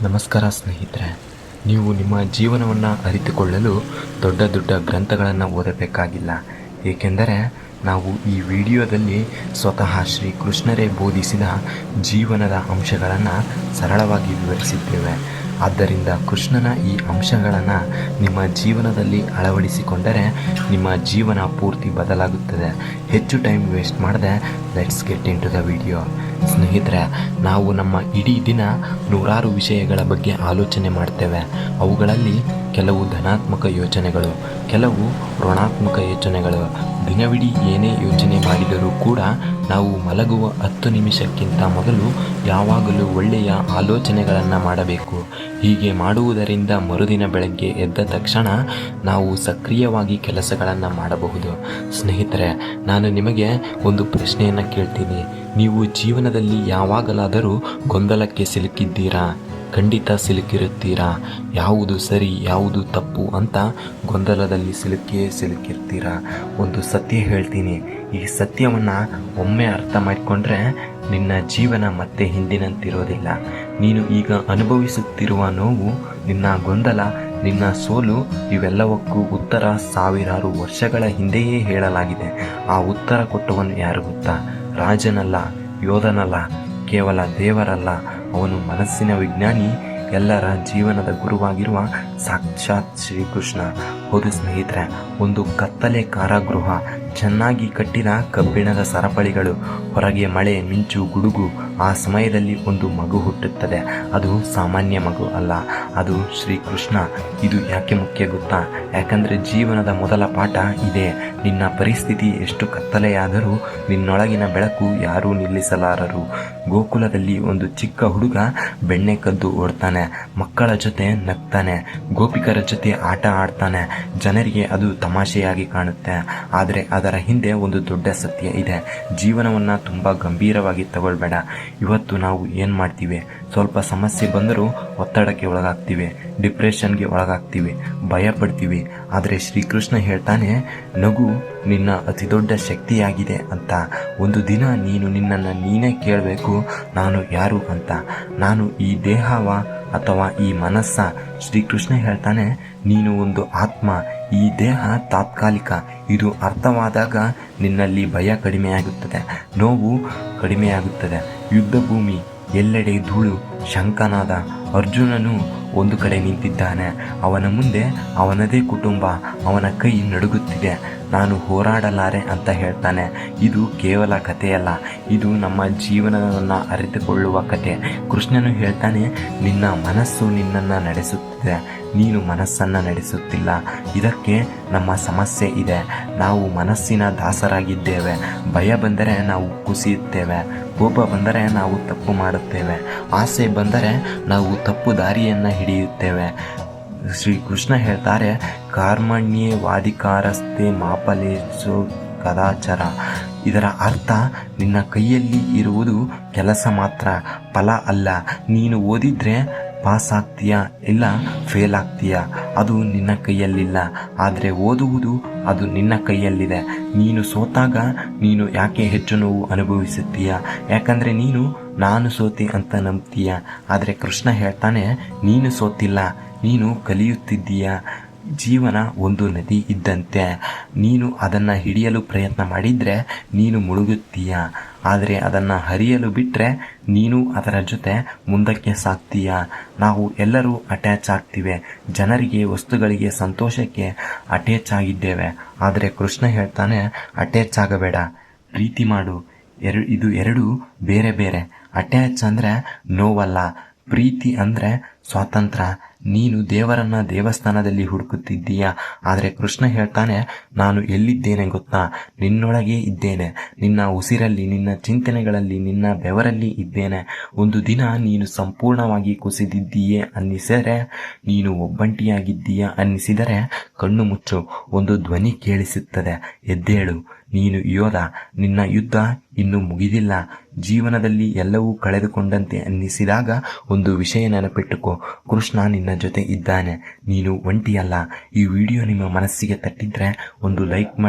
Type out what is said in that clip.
ನಮಸ್ಕಾರ ಸ್ನೇಹಿತರೆ. ನೀವು ನಿಮ್ಮ ಜೀವನವನ್ನು ಅರಿತುಕೊಳ್ಳಲು ದೊಡ್ಡ ದೊಡ್ಡ ಗ್ರಂಥಗಳನ್ನು ಓದಬೇಕಾಗಿಲ್ಲ. ಏಕೆಂದರೆ ನಾವು ಈ ವಿಡಿಯೋದಲ್ಲಿ ಸ್ವತಃ ಶ್ರೀ ಕೃಷ್ಣರೇ ಬೋಧಿಸಿದ ಜೀವನದ ಅಂಶಗಳನ್ನು ಸರಳವಾಗಿ ವಿವರಿಸಿದ್ದೇವೆ. ಆದ್ದರಿಂದ ಕೃಷ್ಣನ ಈ ಅಂಶಗಳನ್ನು ನಿಮ್ಮ ಜೀವನದಲ್ಲಿ ಅಳವಡಿಸಿಕೊಂಡರೆ ನಿಮ್ಮ ಜೀವನ ಪೂರ್ತಿ ಬದಲಾಗುತ್ತದೆ. ಹೆಚ್ಚು ಟೈಮ್ ವೇಸ್ಟ್ ಮಾಡದೆ let's get into the video. ಸ್ನೇಹಿತರೆ, ನಾವು ನಮ್ಮ ಇಡೀ ದಿನ ನೂರಾರು ವಿಷಯಗಳ ಬಗ್ಗೆ ಆಲೋಚನೆ ಮಾಡ್ತೇವೆ. ಅವುಗಳಲ್ಲಿ ಕೆಲವು ಧನಾತ್ಮಕ ಯೋಚನೆಗಳು, ಕೆಲವು ಋಣಾತ್ಮಕ ಯೋಚನೆಗಳು. ದಿನವಿಡೀ ಏನೇ ಯೋಚನೆ ಮಾಡಿದರೂ ಕೂಡ ನಾವು ಮಲಗುವ 10 ನಿಮಿಷಕ್ಕಿಂತ ಮೊದಲು ಯಾವಾಗಲೂ ಒಳ್ಳೆಯ ಆಲೋಚನೆಗಳನ್ನು ಮಾಡಬೇಕು. ಹೀಗೆ ಮಾಡುವುದರಿಂದ ಮರುದಿನ ಬೆಳಗ್ಗೆ ಎದ್ದ ತಕ್ಷಣ ನಾವು ಸಕ್ರಿಯವಾಗಿ ಕೆಲಸಗಳನ್ನು ಮಾಡಬಹುದು. ಸ್ನೇಹಿತರೆ, ನಾನು ನಿಮಗೆ ಒಂದು ಪ್ರಶ್ನೆಯನ್ನು ಕೇಳ್ತೀನಿ. ನೀವು ಜೀವನದಲ್ಲಿ ಯಾವಾಗಲಾದರೂ ಗೊಂದಲಕ್ಕೆ ಸಿಲುಕಿದ್ದೀರಾ? ಖಂಡಿತ ಸಿಲುಕಿರುತ್ತೀರಾ. ಯಾವುದು ಸರಿ ಯಾವುದು ತಪ್ಪು ಅಂತ ಗೊಂದಲದಲ್ಲಿ ಸಿಲುಕಿರ್ತೀರಾ. ಒಂದು ಸತ್ಯ ಹೇಳ್ತೀನಿ. ಈ ಸತ್ಯವನ್ನು ಒಮ್ಮೆ ಅರ್ಥ ಮಾಡಿಕೊಂಡ್ರೆ ನಿನ್ನ ಜೀವನ ಮತ್ತೆ ಹಿಂದಿನಂತಿರೋದಿಲ್ಲ. ನೀನು ಈಗ ಅನುಭವಿಸುತ್ತಿರುವ ನೋವು, ನಿನ್ನ ಗೊಂದಲ, ನಿನ್ನ ಸೋಲು, ಇವೆಲ್ಲವಕ್ಕೂ ಉತ್ತರ ಸಾವಿರಾರು ವರ್ಷಗಳ ಹಿಂದೆಯೇ ಹೇಳಲಾಗಿದೆ. ಆ ಉತ್ತರ ಕೊಟ್ಟವನು ಯಾರು ಗೊತ್ತಾ? ರಾಜನಲ್ಲ, ಯೋಧನಲ್ಲ, ಕೇವಲ ದೇವರಲ್ಲ. ಅವನು ಮನಸ್ಸಿನ ವಿಜ್ಞಾನಿ, ಎಲ್ಲರ ಜೀವನದ ಗುರುವಾಗಿರುವ ಸಾಕ್ಷಾತ್ ಶ್ರೀಕೃಷ್ಣ. ಹೌದು ಸ್ನೇಹಿತರೆ, ಒಂದು ಕತ್ತಲೆ ಕಾರಾಗೃಹ, ಚೆನ್ನಾಗಿ ಕಟ್ಟಿದ ಕಬ್ಬಿಣದ ಸರಪಳಿಗಳು, ಹೊರಗೆ ಮಳೆ, ಮಿಂಚು, ಗುಡುಗು. ಆ ಸಮಯದಲ್ಲಿ ಒಂದು ಮಗು ಹುಟ್ಟುತ್ತದೆ. ಅದು ಸಾಮಾನ್ಯ ಮಗು ಅಲ್ಲ, ಅದು ಶ್ರೀಕೃಷ್ಣ. ಇದು ಯಾಕೆ ಮುಖ್ಯ ಗೊತ್ತಾ? ಯಾಕಂದರೆ ಜೀವನದ ಮೊದಲ ಪಾಠ ಇದೆ. ನಿನ್ನ ಪರಿಸ್ಥಿತಿ ಎಷ್ಟು ಕತ್ತಲೆಯಾದರೂ ನಿನ್ನೊಳಗಿನ ಬೆಳಕು ಯಾರೂ ನಿಲ್ಲಿಸಲಾರರು. ಗೋಕುಲದಲ್ಲಿ ಒಂದು ಚಿಕ್ಕ ಹುಡುಗ ಬೆಣ್ಣೆ ಕದ್ದು ಓಡ್ತಾನೆ, ಮಕ್ಕಳ ಜೊತೆ ನಗ್ತಾನೆ, ಗೋಪಿಕರ ಜೊತೆ ಆಟ ಆಡ್ತಾನೆ. ಜನರಿಗೆ ಅದು ತಮಾಷೆಯಾಗಿ ಕಾಣುತ್ತೆ, ಆದರೆ ಅದರ ಹಿಂದೆ ಒಂದು ದೊಡ್ಡ ಸತ್ಯ ಇದೆ. ಜೀವನವನ್ನು ತುಂಬ ಗಂಭೀರವಾಗಿ ತಗೊಳ್ಬೇಡ. ಇವತ್ತು ನಾವು ಏನು ಮಾಡ್ತೀವಿ? ಸ್ವಲ್ಪ ಸಮಸ್ಯೆ ಬಂದರೂ ಒತ್ತಡಕ್ಕೆ ಒಳಗಾಗ್ತೀವಿ, ಡಿಪ್ರೆಷನ್ಗೆ ಒಳಗಾಗ್ತೀವಿ, ಭಯ ಪಡ್ತೀವಿ. ಆದರೆ ಶ್ರೀಕೃಷ್ಣ ಹೇಳ್ತಾನೆ, ನಗು ನಿನ್ನ ಅತಿ ದೊಡ್ಡ ಶಕ್ತಿಯಾಗಿದೆ ಅಂತ. ಒಂದು ದಿನ ನೀನು ನಿನ್ನನ್ನು ನೀನೇ ಕೇಳಬೇಕು, ನಾನು ಯಾರು ಅಂತ. ನಾನು ಈ ದೇಹವ ಅಥವಾ ಈ ಮನಸ್ಸ? ಶ್ರೀಕೃಷ್ಣ ಹೇಳ್ತಾನೆ, ನೀನು ಒಂದು ಆತ್ಮ. ಈ ದೇಹ ತಾತ್ಕಾಲಿಕ. ಇದು ಅರ್ಥವಾದಾಗ ನಿನ್ನಲ್ಲಿ ಭಯ ಕಡಿಮೆಯಾಗುತ್ತದೆ, ನೋವು ಕಡಿಮೆಯಾಗುತ್ತದೆ. ಯುದ್ಧ ಭೂಮಿ, ಎಲ್ಲೆಡೆ ಧೂಳು, ಶಂಕನಾದ. ಅರ್ಜುನನು ಒಂದು ಕಡೆ ನಿಂತಿದ್ದಾನೆ. ಅವನ ಮುಂದೆ ಅವನದೇ ಕುಟುಂಬ. ಅವನ ಕೈ ನಡುಗುತ್ತಿದೆ. ನಾನು ಹೋರಾಡಲಾರೆ ಅಂತ ಹೇಳ್ತಾನೆ. ಇದು ಕೇವಲ ಕಥೆಯಲ್ಲ, ಇದು ನಮ್ಮ ಜೀವನವನ್ನು ಅರಿತುಕೊಳ್ಳುವ ಕತೆ. ಕೃಷ್ಣನು ಹೇಳ್ತಾನೆ, ನಿನ್ನ ಮನಸ್ಸು ನಿನ್ನನ್ನು ನಡೆಸುತ್ತಿದೆ, ನೀನು ಮನಸ್ಸನ್ನು ನಡೆಸುತ್ತಿಲ್ಲ. ಇದಕ್ಕೆ ನಮ್ಮ ಸಮಸ್ಯೆ ಇದೆ. ನಾವು ಮನಸ್ಸಿನ ದಾಸರಾಗಿದ್ದೇವೆ. ಭಯ ಬಂದರೆ ನಾವು ಕುಸಿಯುತ್ತೇವೆ, ಕೋಪ ಬಂದರೆ ನಾವು ತಪ್ಪು ಮಾಡುತ್ತೇವೆ, ಆಸೆ ಬಂದರೆ ನಾವು ತಪ್ಪು ದಾರಿಯನ್ನು ಹಿಡಿಯುತ್ತೇವೆ. ಶ್ರೀಕೃಷ್ಣ ಹೇಳ್ತಾರೆ, ಕಾರ್ಮಣ್ಯೇ ವಾಧಿಕಾರಸ್ಥೆ ಮಾ ಫಲೇಷು ಕದಾಚರ. ಇದರ ಅರ್ಥ, ನಿನ್ನ ಕೈಯಲ್ಲಿ ಇರುವುದು ಕೆಲಸ ಮಾತ್ರ, ಫಲ ಅಲ್ಲ. ನೀನು ಓದಿದ್ರೆ ಪಾಸ್ ಆಗ್ತೀಯಾ, ಇಲ್ಲ ಫೇಲ್ ಆಗ್ತೀಯಾ, ಅದು ನಿನ್ನ ಕೈಯಲ್ಲಿಲ್ಲ. ಆದರೆ ಓದುವುದು ಅದು ನಿನ್ನ ಕೈಯಲ್ಲಿದೆ. ನೀನು ಸೋತಾಗ ನೀನು ಯಾಕೆ ಹೆಚ್ಚು ನೋವು ಅನುಭವಿಸುತ್ತೀಯ? ಯಾಕಂದರೆ ನೀನು ನಾನು ಸೋತೆ ಅಂತ ನಂಬ್ತೀಯ. ಆದರೆ ಕೃಷ್ಣ ಹೇಳ್ತಾನೆ, ನೀನು ಸೋತಿಲ್ಲ, ನೀನು ಕಲಿಯುತ್ತಿದ್ದೀಯ. ಜೀವನ ಒಂದು ನದಿ ಇದ್ದಂತೆ. ನೀನು ಅದನ್ನು ಹಿಡಿಯಲು ಪ್ರಯತ್ನ ಮಾಡಿದರೆ ನೀನು ಮುಳುಗುತ್ತೀಯ. ಆದರೆ ಅದನ್ನು ಹರಿಯಲು ಬಿಟ್ಟರೆ ನೀನು ಅದರ ಜೊತೆ ಮುಂದಕ್ಕೆ ಸಾಗ್ತೀಯ. ನಾವು ಎಲ್ಲರೂ ಅಟ್ಯಾಚ್ ಆಗ್ತೀವಿ. ಜನರಿಗೆ, ವಸ್ತುಗಳಿಗೆ, ಸಂತೋಷಕ್ಕೆ ಅಟ್ಯಾಚ್ ಆಗಿದ್ದೇವೆ. ಆದರೆ ಕೃಷ್ಣ ಹೇಳ್ತಾನೆ, ಅಟ್ಯಾಚ್ ಆಗಬೇಡ, ಪ್ರೀತಿ ಮಾಡು. ಇದು ಎರಡು ಬೇರೆ ಬೇರೆ. ಅಟ್ಯಾಚ್ ಅಂದರೆ ನೋವಲ್ಲ, ಪ್ರೀತಿ ಅಂದರೆ ಸ್ವಾತಂತ್ರ್ಯ. ನೀನು ದೇವರನ್ನ ದೇವಸ್ಥಾನದಲ್ಲಿ ಹುಡುಕುತ್ತಿದ್ದೀಯ, ಆದರೆ ಕೃಷ್ಣ ಹೇಳ್ತಾನೆ, ನಾನು ಎಲ್ಲಿದ್ದೇನೆ ಗೊತ್ತಾ? ನಿನ್ನೊಳಗೆ ಇದ್ದೇನೆ. ನಿನ್ನ ಉಸಿರಲ್ಲಿ, ನಿನ್ನ ಚಿಂತನೆಗಳಲ್ಲಿ, ನಿನ್ನ ಬೆವರಲ್ಲಿ ಇದ್ದೇನೆ. ಒಂದು ದಿನ ನೀನು ಸಂಪೂರ್ಣವಾಗಿ ಕುಸಿದಿದ್ದೀಯೇ ಅನ್ನಿಸಿದರೆ, ನೀನು ಒಬ್ಬಂಟಿಯಾಗಿದ್ದೀಯ ಅನ್ನಿಸಿದರೆ ಕಣ್ಣು ಮುಚ್ಚು. ಒಂದು ಧ್ವನಿ ಕೇಳಿಸುತ್ತದೆ, ಎದ್ದೇಳು, ನೀನು ಯೋಧ. ನಿನ್ನ ಯುದ್ಧ ಇನ್ನೂ ಮುಗಿದಿಲ್ಲ. ಜೀವನದಲ್ಲಿ ಎಲ್ಲವೂ ಕಳೆದುಕೊಂಡಂತೆ ಅನ್ನಿಸಿದಾಗ ಒಂದು ವಿಷಯ ನೆನಪಿಟ್ಟುಕೋ, ಕೃಷ್ಣ ನಿನ್ನ ಜೊತೆ ಇದ್ದಾನೆ. ನೀನು ಒಂಟಿಯಲ್ಲ. ಈ ವಿಡಿಯೋ ನಿಮ್ಮ ಮನಸ್ಸಿಗೆ ತಟ್ಟಿದ್ರೆ ಒಂದು ಲೈಕ್ ಮಾಡಿ.